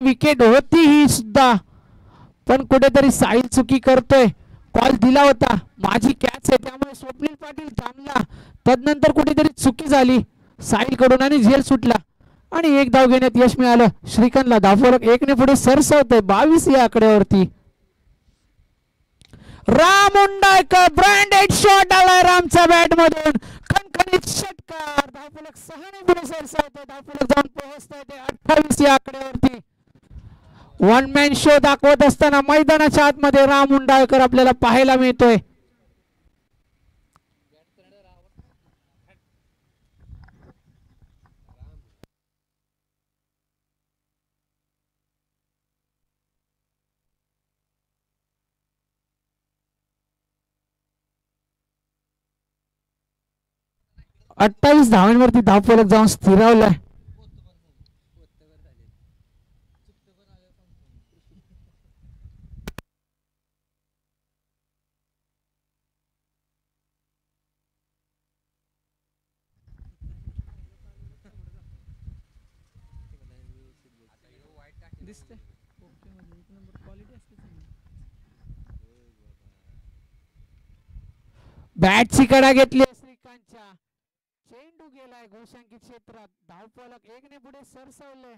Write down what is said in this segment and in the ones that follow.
Wicket होती ही सुद्धा, पण कुठेतरी साहिल चुकी करतोय. कॉल दिला होता, माझी कॅच आहे, त्यामुळे स्वप्नील पाटील थांबला. तदनंतर कुठेतरी चुकी झाली साहिल कडून आणि झेल सुटला आणि एक धाव घेण्यात यश मिळालं. श्रीकांतला धावफलक 1 ने पुढे सरसावतोय 22 या आकड्यावरती. राम उंडाळकर ब्रँडेड शॉट आलाय रामच्या बॅट मधून, खणखणीत षटकार. धावफलक 6 ने पुढे सरसावतोय. धावफलक जाऊन पोहोचताय ते 28 या आकड्यावरती. वन मॅन शो दाखवत असताना मैदानाच्या आतमध्ये राम उंडाळकर आपल्याला पाहायला मिळतोय. अठ्ठावीस धावांवरती धावफलक जाऊन स्थिरावलाय. बॅटची कडा घेतली श्रीकांतच्या, चेंडू गेलाय घोषांकित क्षेत्रात. धावफलक 1 ने पुढे सरसावलंय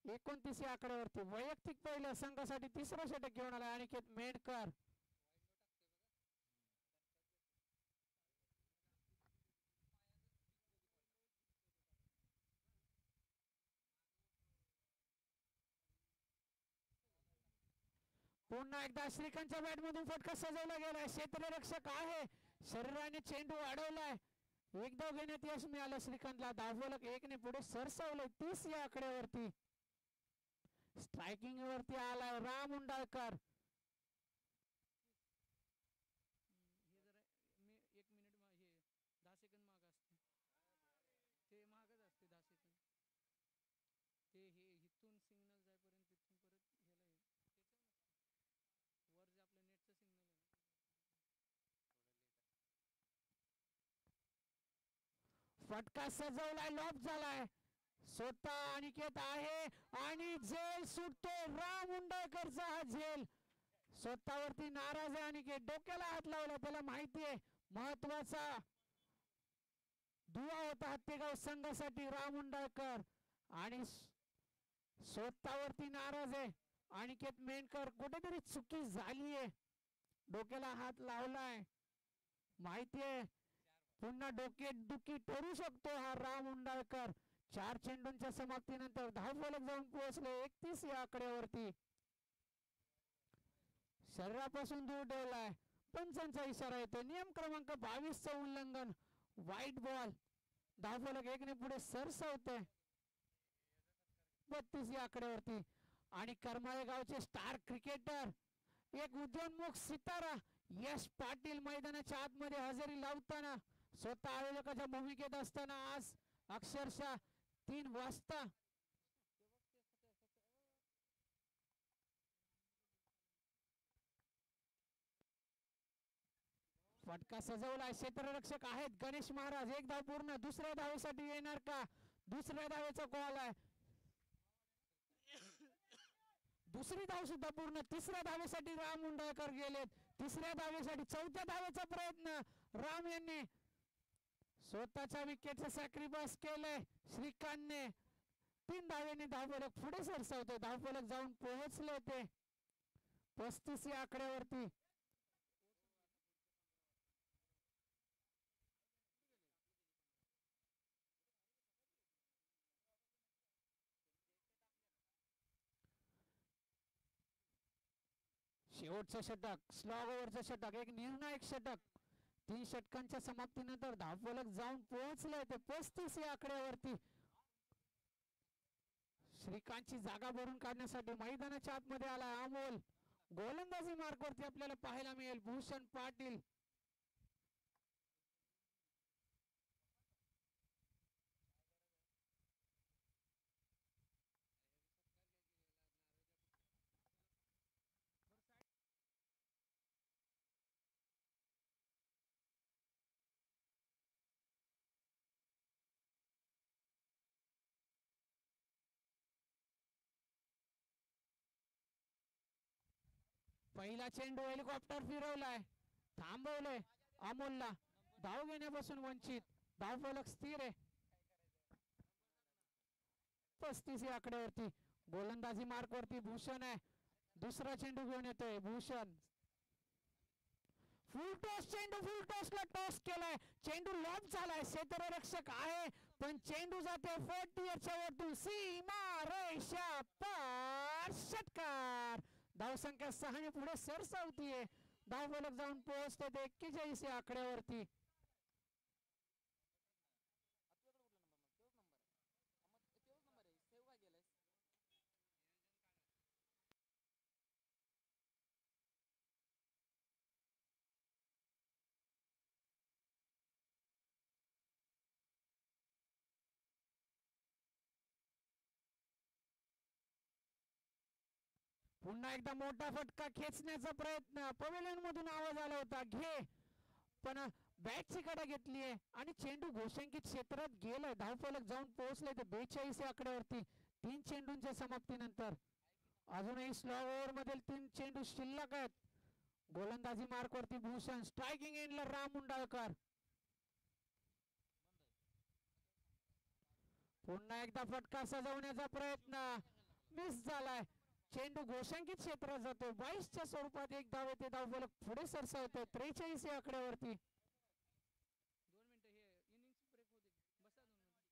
29 या आकड्यावरती. वैयक्तिक पहिलं संघासाठी तिसरा षटक घेऊन आलाय अनिकेत मेंढकर. पुन्हा एकदा श्रीकांतच्या बॅट मधून फटका सजवला गेलाय. क्षेत्ररक्षक आहे, शरीराने चेंडू अडवलाय. एक धाव घेण्यात यश मिळालं श्रीकांतला. धावफलक 1 ने पुढे सरसावलंय 30 या आकड्यावरती. स्ट्रायकिंग वरती आलाय राम उंडाळकर. फटका सजवलाय, लॉक झालाय. स्वतः अनिकेत आहे आणि झेल सुटतोय. राम उंडाळकरचा हा झेल. स्वतःवरती नाराज आहे अनिकेत, डोक्याला हात लावला. त्याला माहिती आहे महत्वाचा दुवा होता हत्तेगाव संघासाठी राम उंडाळकर, आणि स्वतःवरती नाराज आहे अनिकेत मेंढकर. कुठेतरी चुकी झालीये, डोक्याला हात लावलाय. माहितीये पुन्हा डोकेदुखी ठरू शकतो हा राम उंडाळकर. 4 चेंडूंच्या समाप्तीनंतर धावफलक जाऊन पोहोचले 31 या आकड्यावरती. शरीरापासून दूर ठेवलाय, पंचांचा इशारा येतो. नियम क्रमांक 22 चं उल्लंघन, वाईट बॉल. धावफलक 1 ने पुढे सरसावतोय 32 या आकड्यावरती. आणि करमाळे गावचे स्टार क्रिकेटर, एक उद्योन्मुख सितारा यश पाटील मैदानाच्या आतमध्ये हजेरी लावताना, स्वतः आयोजकाच्या भूमिकेत असताना आज अक्षरशः 3 वाजता फटका सजवलाय. क्षेत्ररक्षक आहेत गणेश महाराज. एक धाव पूर्ण, दुसऱ्या धावेसाठी येणार का? दुसऱ्या धावेचा कॉल आहे. दुसरी धाव सुद्धा पूर्ण. तिसऱ्या धावेसाठी राम उंडाळकर गेलेत. तिसऱ्या धावेसाठी, चौथ्या धावेचा प्रयत्न राम यांनी स्वतःच्या विकेटचं सॅक्रिफाइस केलंय श्रीकांतने. 3 धावेने धावफलक पुढे सरसावतोय. धावफलक जाऊन पोहोचले ते 35 या आकड्यावरती. शेवटचं षटक, स्लॉग ओव्हरचं षटक, एक निर्णायक षटक. 3 षटकांच्या समाप्तीनंतर धावफलक जाऊन पोहोचले ते 35 या आकड्यावरती. श्रीकांतची जागा भरून काढण्यासाठी मैदानाच्या आतमध्ये आला अमोल. गोलंदाजी मार्कवरती आपल्याला पाहायला मिळेल भूषण पाटील. पहिला चेंडू हेलिकॉप्टर फिरवलाय, थांबवलंय अमोलला, धाव घेण्यापासून वंचित, धावफलक स्थिर आहे 35 या आकड्यावरती. गोलंदाजी मार्क वरती भूषण आहे, दुसरा चेंडू घेऊन येतोय भूषण. फुल टॉस चेंडू, फुल टॉसला टॉस केलाय, चेंडू लॉब झालाय, क्षेत्ररक्षक आहे पण चेंडू जाते 40च्या वरतून सीमा रेषा पार, षटकार. धावसंख्या 6 ने पुढे सरसावतीये, धावफलक जाऊन पोहोचते 41 या आकड्यावरती. पुन्हा एकदा मोठा फटका खेचण्याचा प्रयत्न, पवेलियन मधून आवाज आला होता घे, पण बॅटची कडा घेतलीये आणि चेंडू घोषंकित क्षेत्रात गेलाय. धावफलक जाऊन पोहोचले ते 42 या आकड्यावरती. 3 चेंडूंच्या समाप्तीनंतर अजूनही स्लो ओव्हर मधील 3 चेंडू शिल्लक आहेत. गोलंदाजी मार्क वरती भूषण, स्ट्रायकिंग एंडला राम मुंडाळकर. पुन्हा एकदा फटका सजवण्याचा प्रयत्न मिस झालाय, चेंडू घोषंकित क्षेत्रात जातो. 22च्या स्वरूपात एक धाव येते, धावफलक पुढे सरसावते 43 या आकड्यावरती. 2 मिनिटं हे इनिंग्स ब्रेक होते, बसा 2 मिनिटं.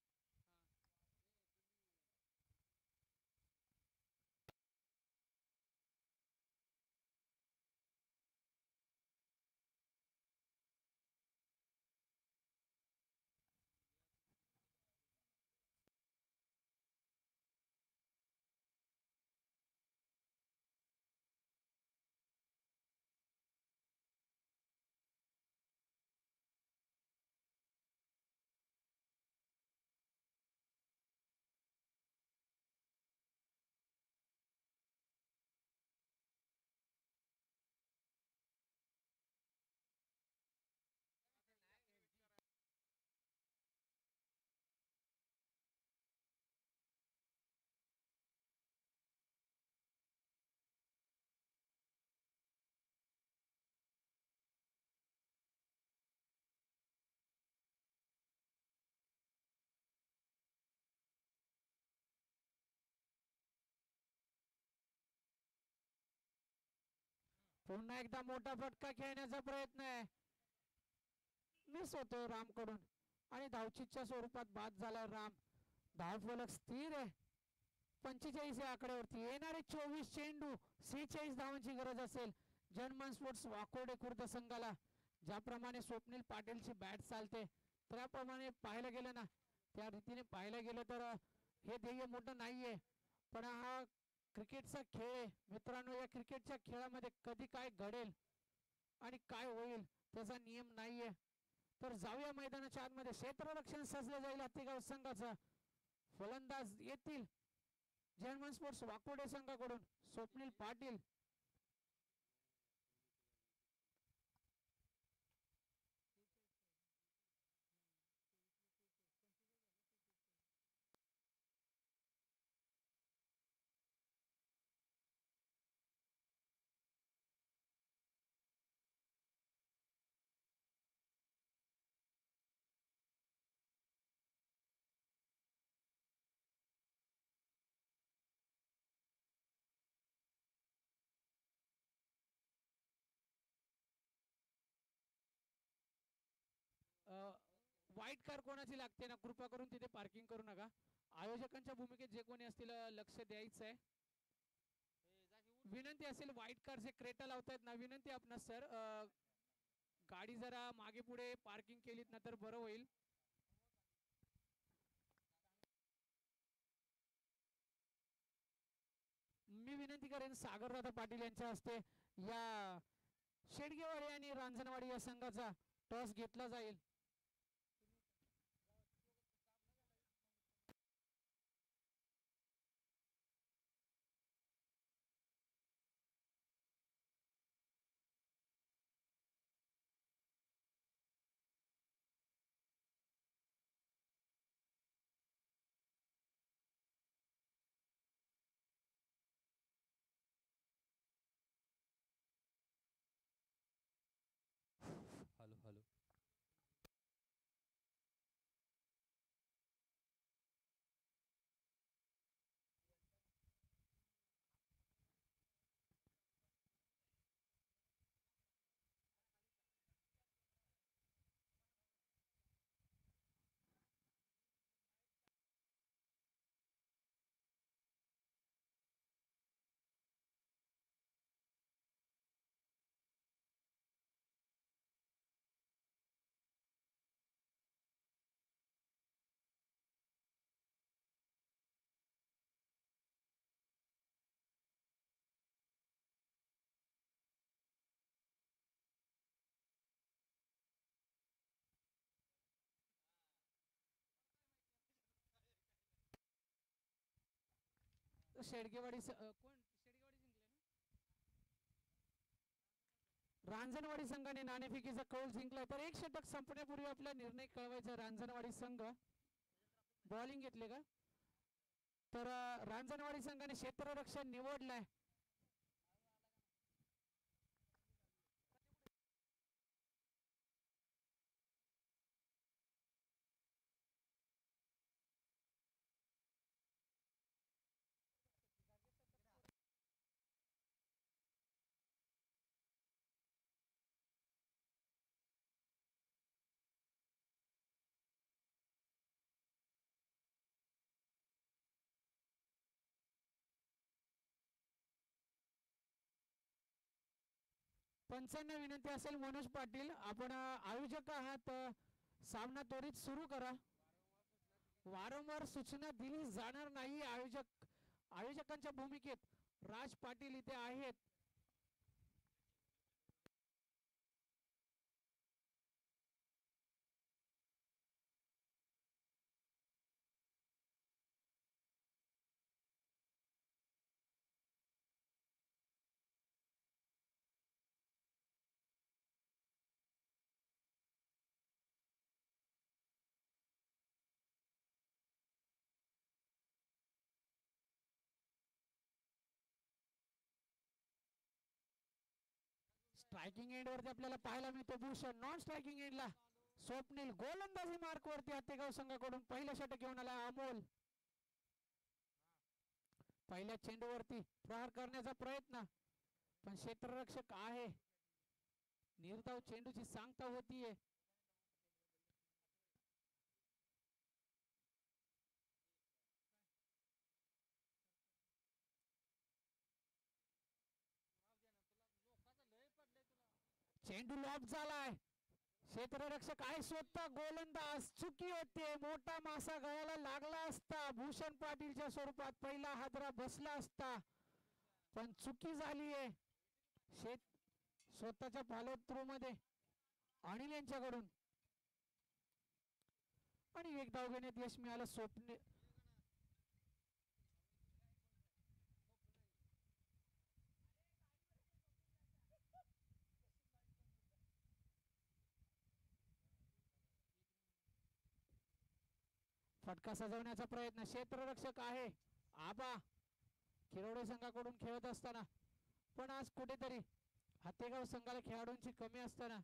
पुन्हा एकदा मोठा फटका खेळण्याचा प्रयत्न आहे, मिस होतोय रामकडून आणि धावचीच्या स्वरूपात बाद झाला राम. धावफलक स्थिर आहे 45 या आकड्यावरती. येणारे 24 चेंडू 46 धावांची गरज असेल जर्मन स्पोर्ट्स वाकोर्डे खुर्द संघाला. ज्याप्रमाणे स्वप्नील पाटीलची बॅट चालते त्याप्रमाणे पाहायला गेलं ना, त्या रीतीने पाहायला गेलं तर हे ध्येय मोठं नाहीये, पण हा क्रिकेटचा खेळ आहे मित्रांनो. या क्रिकेटच्या खेळामध्ये कधी काय घडेल आणि काय होईल त्याचा नियम नाहीये. तर जाऊया मैदानाच्या आतमध्ये. क्षेत्ररक्षण सजलं जाईल हत्तीगाव संघाचा. फलंदाज येतील जर्मन स्पोर्ट्स वाकोडे संघाकडून स्वप्नील पाटील. व्हाईट कार कोणाची लागते ना, कृपा करून तिथे पार्किंग करू नका. आयोजकांच्या भूमिकेत जे कोणी असतील लक्ष द्यायचं आहे. विनंती असेल व्हाईट कार जे क्रेटा लावतायत ना, विनंती आपणास सर गाडी जरा मागे पुढे पार्किंग केलीत ना तर बरं होईल. मी विनंती करेन सागरदादा पाटील यांच्या हस्ते या शेडगेवाडी आणि रांजणवाडी या संघाचा टॉस घेतला जाईल. शेडगेवाडी कोण शेडगेवाडी जिंकले ना. रांजणवाडी संघाने नाणेफेकीचा कौल जिंकला. तर एक षटक संपण्यापूर्वी आपला निर्णय कळवायचा. रांजणवाडी संघ बॉलिंग घेतले का? तर रांजणवाडी संघाने क्षेत्ररक्षण निवडलाय. पंचांना विनंती असेल मनोज पाटील आपण आयोजक आहात सामना त्वरित सुरू करा. वारंवार सूचना दिली जाणार नाही. आयोजकांच्या भूमिकेत राज पाटील इथे आहेत. स्ट्रायकिंग एंड वरती आपल्याला पाहायला मिळतो भूषण. नॉन स्ट्रायकिंग एंडला स्वप्नील. गोलंदाजी मार्क वरती आतेगाव संघाकडून पहिलं षटक घेऊन आला अमोल. पहिल्या चेंडूवरती प्रहार करण्याचा प्रयत्न पण क्षेत्ररक्षक आहे. निर्धाव चेंडूची सांगता होतीये. चेंडू लॉब झालाय. क्षेत्ररक्षक आहे स्वतः गोलंदाज. चुकी होते. मोठा मासा गळाला लागला असता. भूषण पाटीलच्या स्वरूपात पहिला हादरा बसला असता पण चुकी झालीये स्वतःच्या फॉलो थ्रू मध्ये अनिल यांच्याकडून. आणि एक धाव घेण्यात यश मिळालं. स्वप्न फटका सजवण्याचा प्रयत्न. क्षेत्ररक्षक आहे आबा. किरोडे संघाकडून खेळत असताना पण आज कुठेतरी हातेगाव संघाला खेळाडूंची कमी असताना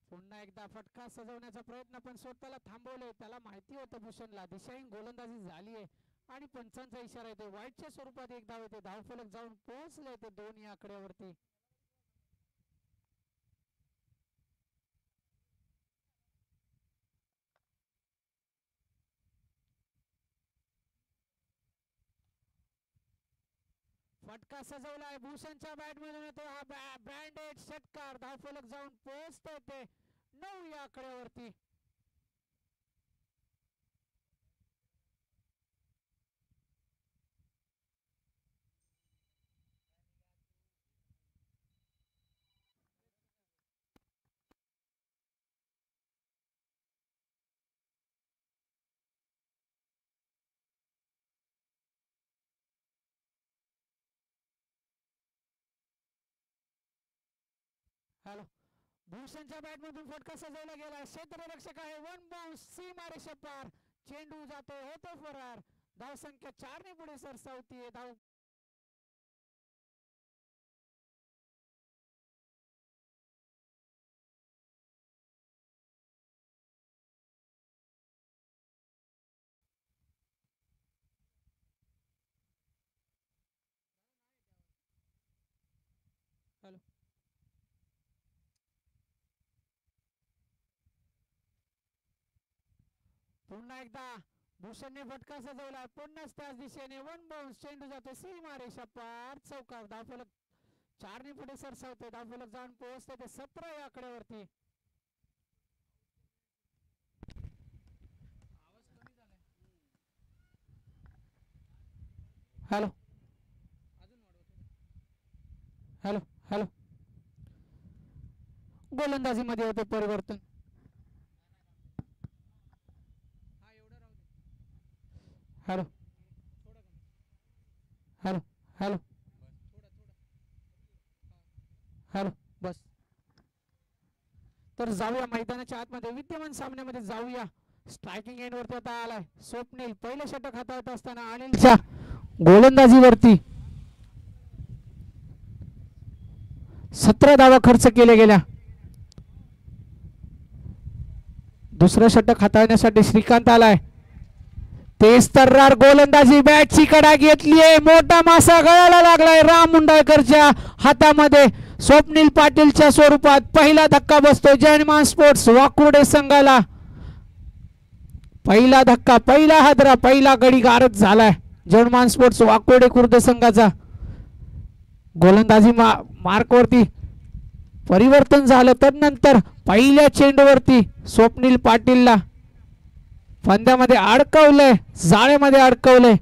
पुन्हा एकदा फटका सजवण्याचा प्रयत्न पण स्वतःला थांबवले. त्याला माहिती होतं भूषणला दिशाहीन गोलंदाजी झालीये आणि पंचांचा इशारा येतो. वाईटच्या स्वरूपात एक धाव येते. धावफलक जाऊन पोहोचले ते दोन्ही आकड्यावरती. फटका सजवलाय. भूषणच्या बॅट मधून येतो हा ब्रँडेड षटकार. धावफलक जाऊन पोहोचते ते 9 या आकड्यावरती. हॅलो. भूषणच्या बॅट मधून फटका सजवला गेला. क्षेत्ररक्षक आहे. वन बाउन्स सीमारेषा पार. चेंडू जातो होतो फरार. धाव संख्या 4 ने पुढे सरसावतीये. धाव हॅलो. पुन्हा एकदा भूषणने फटका सजवला. पुन्हा त्याच दिशेने वन बाउन्स. चेंडू जातो सीमारेषा पार. चौकार. धावफलक 4 ने पुढे सरसावते. धावफलक जाऊन पोहोचते ते 17 या आकड्यावरती. आवाज कमी झालाय. हॅलो अजून वाढवा. हॅलो हॅलो गोलंदाजीमध्ये होते परिवर्तन. हा एवढा राहू दे. हॅलो थोडा कमी. हॅलो हॅलो थोडा थोडा. हॅलो बस. तर जाऊया मैदानाच्या आतमध्ये विद्यमान सामन्यामध्ये जाऊया. स्ट्रायकिंग एंड वरती आता आलाय स्वप्नील. पहिलं षटक हाताळत असताना अनिलच्या गोलंदाजीवरती 17 धावा खर्च केल्या गेल्या. दुसरं षटक हाताळण्यासाठी श्रीकांत आलाय. तेज तर्रार गोलंदाजी बॅटची कडा घेतलीये. मोठा मासा गळाला लागलाय राम मुंडाळकरच्या हातामध्ये. स्वप्नील पाटीलच्या स्वरूपात पहिला धक्का बसतो जयमान स्पोर्ट्स वाकुर्डे संघाला. पहिला धक्का, पहिला हादरा, पहिला गडी गारद झालाय जयमान स्पोर्ट्स वाकुर्डे खुर्द संघाचा. गोलंदाजी मार्कवरती परिवर्तन झालं तर नंतर पहिल्या चेंडूवरती स्वप्नील पाटीलला फंद्यामध्ये अडकवलंय, जाळ्यामध्ये अडकवलंय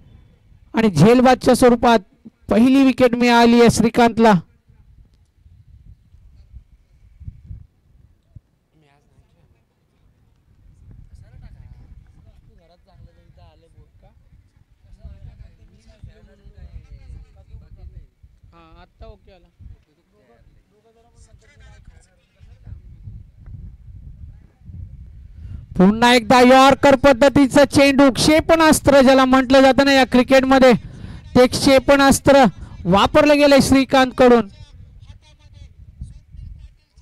आणि झेलबादच्या स्वरूपात पहिली विकेट मिळाली आहे श्रीकांतला. हा आत्ता ओके आला. पुन्हा एकदा यॉर्कर पद्धतीचं चेंडू, क्षेपणास्त्र ज्याला म्हटलं जातं ना या क्रिकेटमध्ये, ते क्षेपणास्त्र वापरलं गेलंय श्रीकांत कडून.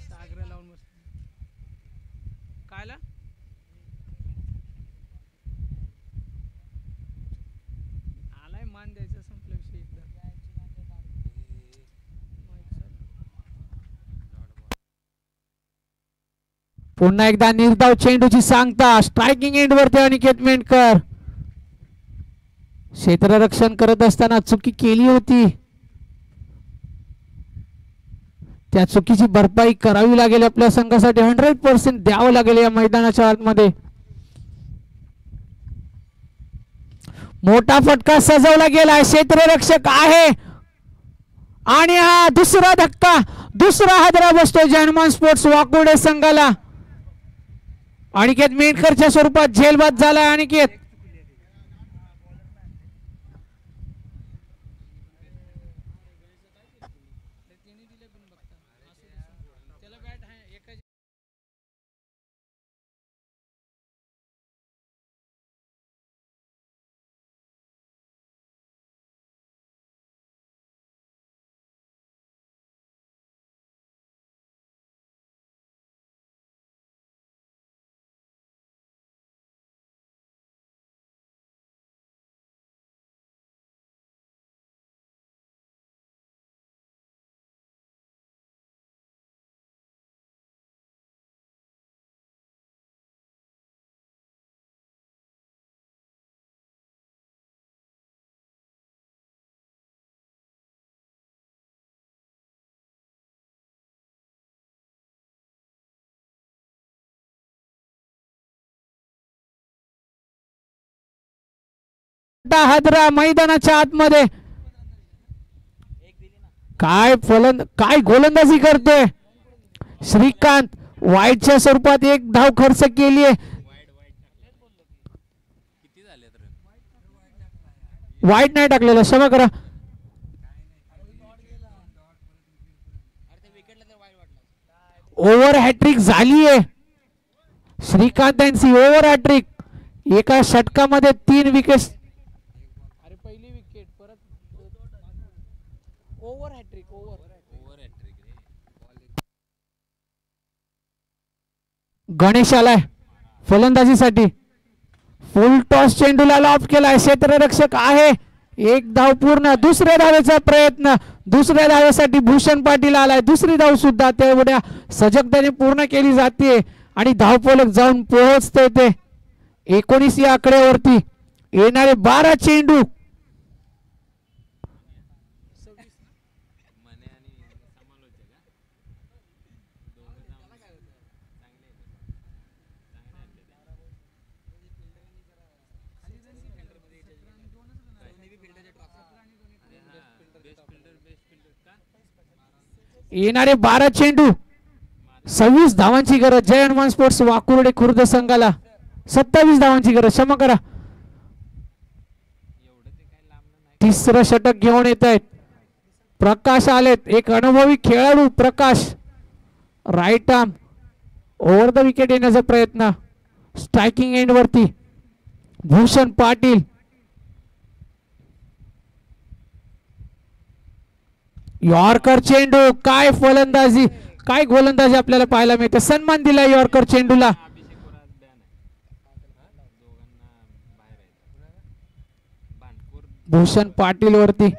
सागरा लावून बस. कायला आलाय मान द्यायचं संपलं विषय एकदा. पुन्हा एकदा निर्धाव चेंडूची सांगता. स्ट्रायकिंग एंड वरती अनिकेत मेंढकर क्षेत्ररक्षण करत असताना चुकी केली होती. त्या चुकीची भरपाई करावी लागेल आपल्या संघासाठी. 100% द्यावं लागेल या मैदानाच्या आतमध्ये. मोठा फटका सजवला गेला. क्षेत्ररक्षक आहे आणि हा दुसरा धक्का, दुसरा हादरा बसतो जयमान स्पोर्ट्स वाकुर्डे संघाला. अनिकेत मेंढकरच्या स्वरूपात झेलबाद झाला. अनिकेत त्याला बॅट आहे एका. हादरा मैदानाच्या आतमध्ये. काय गोलंदाजी करते श्रीकांत. वाईटच्या स्वरूपात एक धाव खर्च केली आहे. वाईट नाही टाकलेलं, क्षमा करा. ओव्हर हॅट्रिक झालीये श्रीकांत यांची. ओव्हर हॅट्रिक, एका षटकामध्ये 3 विकेट. अरे पहिली विकेट परत ओव्हर हॅट्रिक. ओव्हर गणेश आलाय फलंदाजीसाठी. फुल टॉस चेंडूला लॉफ केलाय. क्षेत्ररक्षक आहे. एक धाव पूर्ण. दुसऱ्या धावेचा प्रयत्न. दुसऱ्या धावेसाठी भूषण पाटील आलाय. दुसरी धाव सुद्धा तेवढ्या सजगतेने पूर्ण केली जाते आणि धावफलक जाऊन पोहोचते ते 19 या आकड्यावरती. येणारे 12 चेंडू येणारे 12 चेंडू 26 धावांची गरज. जय हनुमान स्पोर्ट्स वाकुर्डे खुर्द संघाला 27 धावांची गरज. क्षमा करा. तिसरं षटक घेऊन येत आहेत प्रकाश आलेत. एक अनुभवी खेळाडू Prakash right arm over the wicket येण्याचा प्रयत्न. स्ट्रायकिंग एंड वरती भूषण पाटील. यॉर्कर चेंडू. काय फलंदाजी काय गोलंदाजी आपल्याला पाहायला मिळते. सन्मान दिला यॉर्कर चेंडूला. भूषण पाटील वरती.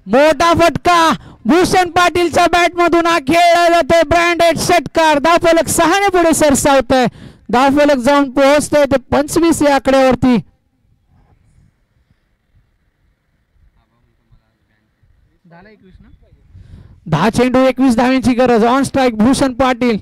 मोठा फटका भूषण पाटीलच्या बॅट मधून हा खेळला जातोय. ब्रँडेड षटकार. धावफलक 6 ने पुढे सरसावत आहे. धावफलक जाऊन पोहोचतोय ते 25 या आकड्यावरती. 10 चेंडू 21 धावांची गरज. On strike Bhushan Patil.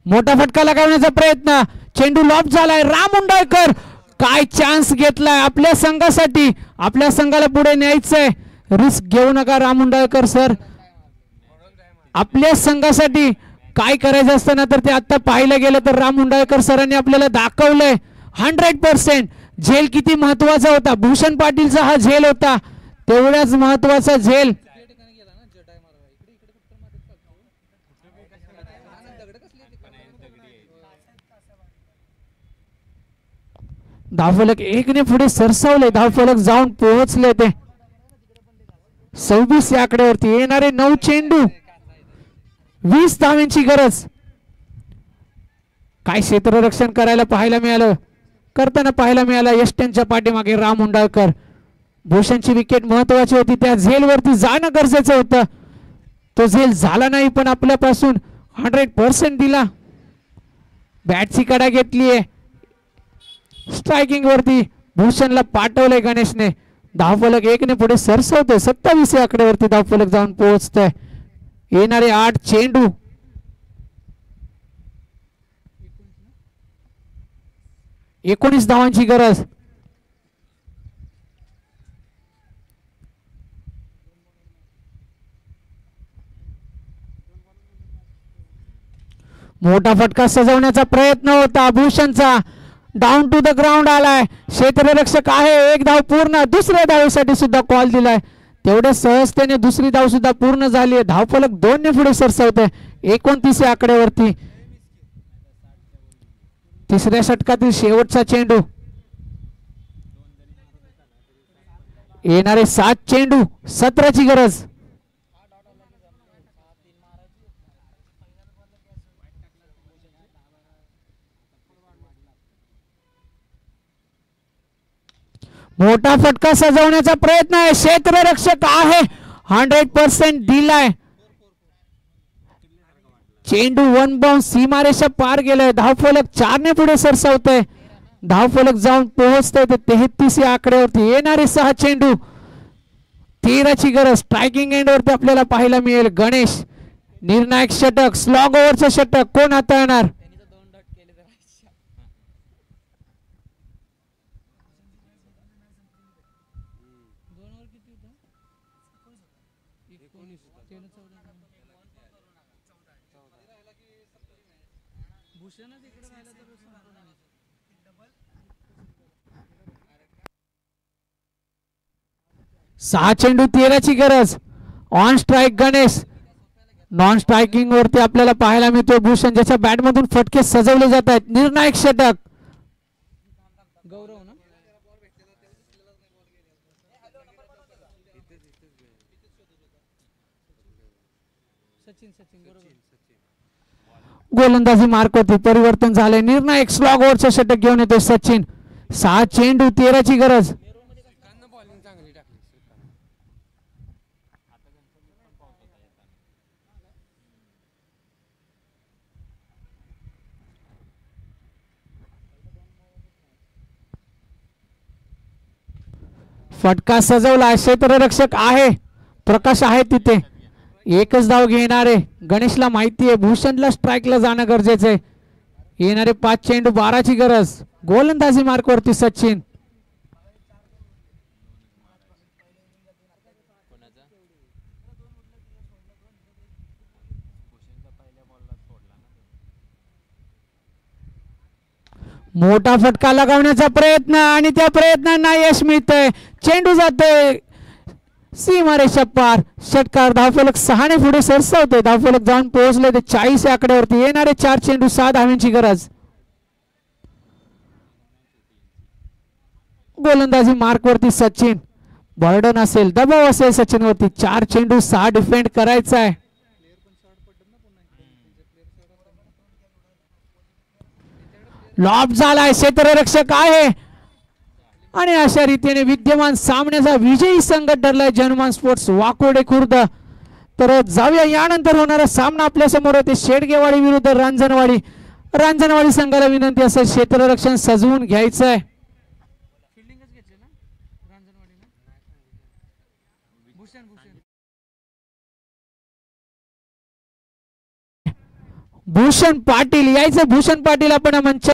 मोठा फटका लगावण्याचा प्रयत्न. चेंडू लॉप झालाय. राम उंडाळकर काय चान्स घेतलाय आपल्या संघासाठी. आपल्या संघाला पुढे न्यायचंय. रिस्क घेऊ नका राम उंडाळकर सर. आपल्या संघासाठी काय करायचं असताना तर ते आता पाहिलं गेलं तर राम उंडाळकर सरांनी आपल्याला दाखवलंय 100%. झेल किती महत्वाचा होता. भूषण पाटीलचा हा झेल होता तेवढाच महत्वाचा झेल. धावफलक 1 ने पुढे सरसावले. धावफलक जाऊन पोहोचले ते 26 या आकड्यावरती. येणारे 9 चेंडू 20 धावांची गरज. काय क्षेत्ररक्षण करायला पाहायला मिळालं करताना पाहायला मिळालं यष्ट्यांच्या पाठीमागे राम उंडाळकर. भूषणची विकेट महत्वाची होती. त्या झेल वरती जाणं गरजेचं होतं. तो झेल झाला नाही पण आपल्यापासून 100% दिला. बॅटची कडा घेतलीये. स्ट्रायकिंग वरती भूषणला पाठवलंय गणेशने. धावफलक 1 ने पुढे सरसावतोय. 27 या आकड्यावरती धावफलक जाऊन पोहोचतोय. येणारे 8 चेंडू 19 धावांची गरज. मोठा फटका सजवण्याचा प्रयत्न होता भूषणचा. डाऊन टू द ग्राउंड आलाय. क्षेत्ररक्षक आहे. 1 धाव पूर्ण. दुसऱ्या धावेसाठी सुद्धा कॉल दिलाय. तेवढ्या सहजतेने दुसरी धाव सुद्धा पूर्ण झाली आहे. धावफलक 2 ने पुढे सरसावतोय 29 या आकड्यावरती. तिसऱ्या षटकातील शेवटचा चेंडू. येणारे 7 चेंडू 17 ची गरज. मोठा फटका सजवण्याचा प्रयत्न आहे. क्षेत्ररक्षक आहे. 100% दिलाय. चेंडू 1 बाउंस सीमारेषा पार गेलाय. धावफलक 4 ने पुढे सरसावतोय. धावफलक जाऊन पोहोचतोय ते 33 या आकड्यावरती. येणारे 6 चेंडू 13 ची गरज. स्ट्रायकिंग एंड वरती आपल्याला पाहायला मिळेल गणेश. निर्णायक षटक स्लॉग ओव्हरचं षटक कोण हाताळणार. भूषणच इकडे राहिला तर 6 चेंडू 13 ची गरज. On strike Ganesh. Non striking वरती आपल्याला पाहायला मिळतोय भूषण ज्याच्या बॅट मधून फटके सजवले जात आहेत. निर्णायक षटक गौरव ना. सचिन बरोबर. गोलंदाजी मार्क होती. परिवर्तन झाले. निर्णायक स्लॉग ओव्हरचं षटक घेऊन येतोय सचिन. 6 चेंडू 13 ची गरज. फटका सजवला. क्षेत्ररक्षक आहे. प्रकाश आहे तिथे. एकच धाव घेणारे गणेशला माहिती आहे भूषणला स्ट्राइकला जाणं गरजेचं आहे. येणारे 5 चेंडू 12 ची गरज. गोलंदाजी मार्क वरती सचिन. मोठा फटका लगावण्याचा प्रयत्न आणि त्या प्रयत्नांना यश मिळतंय. चेंडू जातोय सीमारेषा पार. षटकार धावफलक 6 ने पुढे सरसावतोय. धावफलक जाऊन पोहोचले ते 40 या आकड्यावरती. येणारे 4 चेंडू 6 धावांची गरज. गोलंदाजी मार्क वरती सचिन. बर्डन असेल, दबाव असेल सचिन वरती. 4 चेंडू 6 डिफेंड करायचा आहे. लॉब झालाय, क्षेत्ररक्षक आहे आणि अशा रीतीने विद्यमान सामन्याचा विजयी संघ ठरलाय जनमान स्पोर्ट्स वाकोडे खुर्द. तर जाऊया यानंतर होणारा सामना आपल्या समोर होते शेडगेवाडी विरुद्ध रांजणवाडी. रांजणवाडी संघाला विनंती असेल क्षेत्ररक्षण सजवून घ्यायचं आहे. फिल्डिंगच घेतली ना रांजणवाडीनं. भूषण भूषण पाटील यायचं. भूषण पाटील आपण मंच